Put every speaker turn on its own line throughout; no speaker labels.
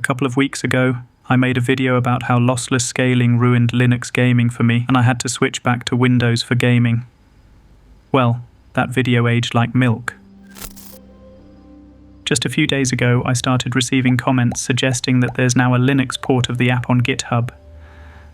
couple of weeks ago, I made a video about how lossless scaling ruined Linux gaming for me, and I had to switch back to Windows for gaming. Well, that video aged like milk. Just a few days ago, I started receiving comments suggesting that there's now a Linux port of the app on GitHub.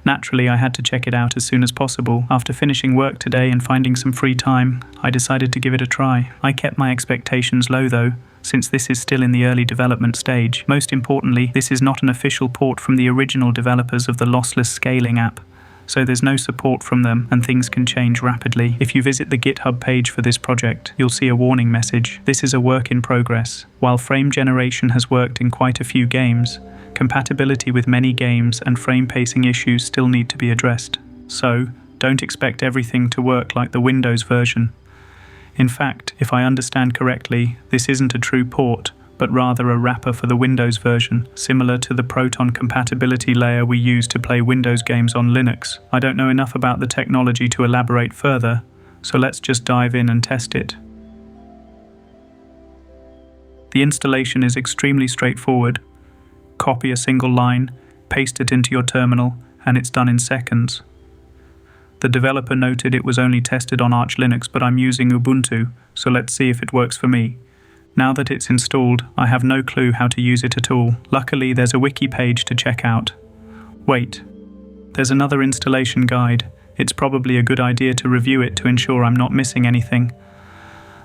Naturally, I had to check it out as soon as possible. After finishing work today and finding some free time, I decided to give it a try. I kept my expectations low though, since this is still in the early development stage. Most importantly, this is not an official port from the original developers of the lossless scaling app, so there's no support from them and things can change rapidly. If you visit the GitHub page for this project, you'll see a warning message. This is a work in progress. While frame generation has worked in quite a few games, compatibility with many games and frame pacing issues still need to be addressed. So, don't expect everything to work like the Windows version. In fact, if I understand correctly, this isn't a true port, but rather a wrapper for the Windows version, similar to the Proton compatibility layer we use to play Windows games on Linux. I don't know enough about the technology to elaborate further, so let's just dive in and test it. The installation is extremely straightforward. Copy a single line, paste it into your terminal, and it's done in seconds. The developer noted it was only tested on Arch Linux, but I'm using Ubuntu, so let's see if it works for me. Now that it's installed, I have no clue how to use it at all. Luckily, there's a wiki page to check out. Wait, there's another installation guide. It's probably a good idea to review it to ensure I'm not missing anything.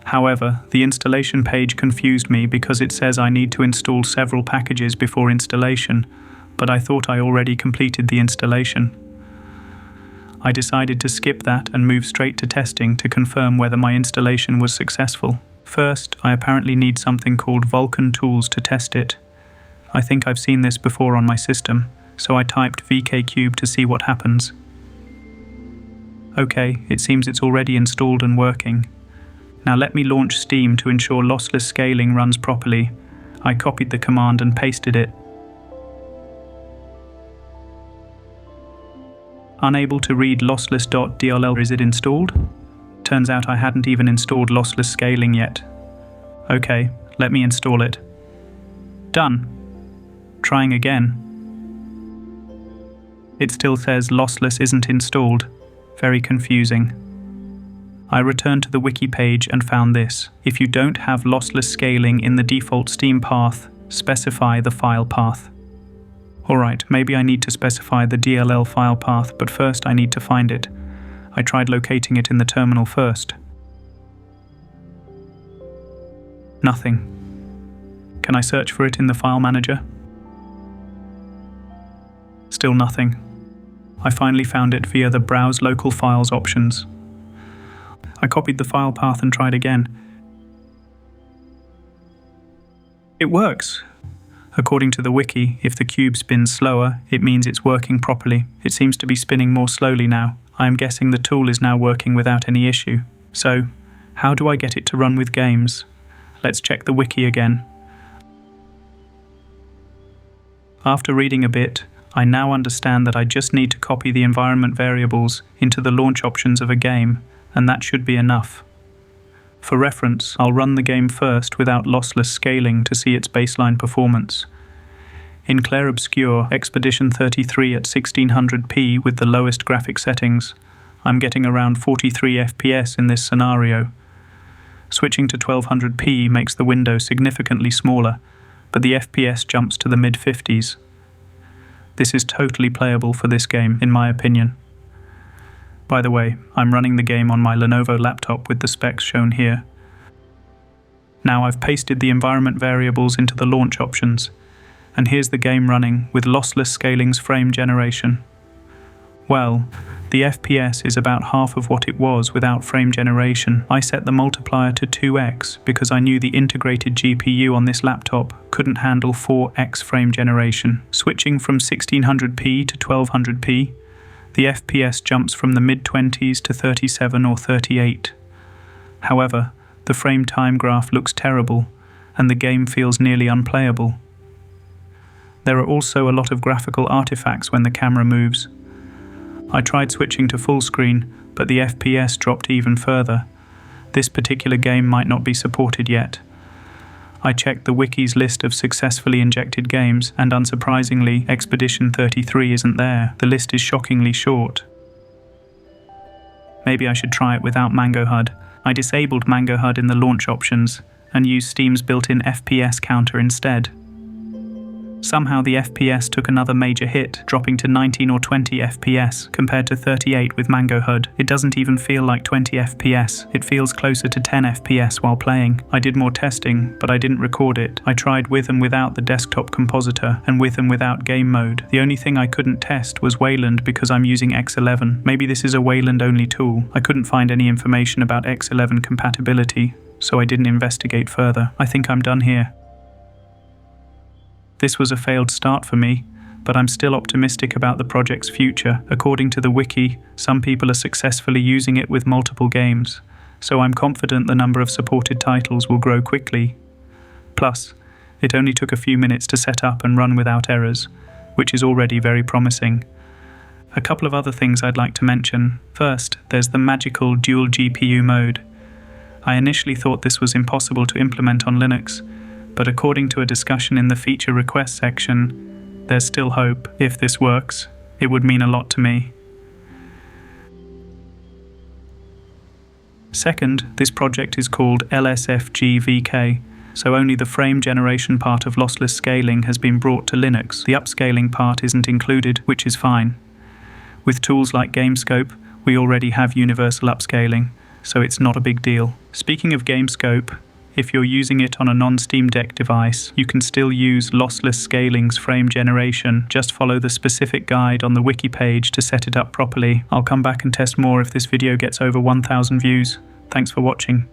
However, the installation page confused me because it says I need to install several packages before installation, but I thought I already completed the installation. I decided to skip that and move straight to testing to confirm whether my installation was successful. First, I apparently need something called Vulkan Tools to test it. I think I've seen this before on my system, so I typed vk-cube to see what happens. Okay, it seems it's already installed and working. Now let me launch Steam to ensure lossless scaling runs properly. I copied the command and pasted it. Unable to read lossless.dll. Is it installed? Turns out I hadn't even installed lossless scaling yet. Okay, let me install it. Done. Trying again. It still says lossless isn't installed. Very confusing. I returned to the wiki page and found this. If you don't have lossless scaling in the default Steam path, specify the file path. Alright, maybe I need to specify the DLL file path, but first I need to find it. I tried locating it in the terminal first. Nothing. Can I search for it in the file manager? Still nothing. I finally found it via the Browse Local Files options. I copied the file path and tried again. It works! According to the wiki, if the cube spins slower, it means it's working properly. It seems to be spinning more slowly now. I am guessing the tool is now working without any issue. So, how do I get it to run with games? Let's check the wiki again. After reading a bit, I now understand that I just need to copy the environment variables into the launch options of a game, and that should be enough. For reference, I'll run the game first without lossless scaling to see its baseline performance. In Clair Obscur Expedition 33 at 1600p with the lowest graphic settings, I'm getting around 43 FPS in this scenario. Switching to 1200p makes the window significantly smaller, but the FPS jumps to the mid-50s. This is totally playable for this game, in my opinion. By the way, I'm running the game on my Lenovo laptop with the specs shown here. Now I've pasted the environment variables into the launch options, and here's the game running with lossless scaling's frame generation. Well, the FPS is about half of what it was without frame generation. I set the multiplier to 2x because I knew the integrated GPU on this laptop couldn't handle 4x frame generation. Switching from 1600p to 1200p, the FPS jumps from the mid-20s to 37 or 38. However, the frame time graph looks terrible, and the game feels nearly unplayable. There are also a lot of graphical artifacts when the camera moves. I tried switching to full screen, but the FPS dropped even further. This particular game might not be supported yet. I checked the wiki's list of successfully injected games, and unsurprisingly, Expedition 33 isn't there. The list is shockingly short. Maybe I should try it without Mango HUD. I disabled Mango HUD in the launch options and used Steam's built-in FPS counter instead. Somehow the FPS took another major hit, dropping to 19 or 20 FPS compared to 38 with Mango HUD. It doesn't even feel like 20 FPS, it feels closer to 10 FPS while playing. I did more testing, but I didn't record it. I tried with and without the desktop compositor, and with and without game mode. The only thing I couldn't test was Wayland because I'm using X11. Maybe this is a Wayland-only tool. I couldn't find any information about X11 compatibility, so I didn't investigate further. I think I'm done here. This was a failed start for me, but I'm still optimistic about the project's future. According to the wiki, some people are successfully using it with multiple games, so I'm confident the number of supported titles will grow quickly. Plus, it only took a few minutes to set up and run without errors, which is already very promising. A couple of other things I'd like to mention. First, there's the magical dual GPU mode. I initially thought this was impossible to implement on Linux, but according to a discussion in the feature request section, there's still hope. If this works, it would mean a lot to me. Second, this project is called lsfg-vk, so only the frame generation part of lossless scaling has been brought to Linux. The upscaling part isn't included, which is fine. With tools like GameScope, we already have universal upscaling, so it's not a big deal. Speaking of GameScope, if you're using it on a non-Steam Deck device, you can still use lossless scaling's frame generation. Just follow the specific guide on the wiki page to set it up properly. I'll come back and test more if this video gets over 1,000 views. Thanks for watching.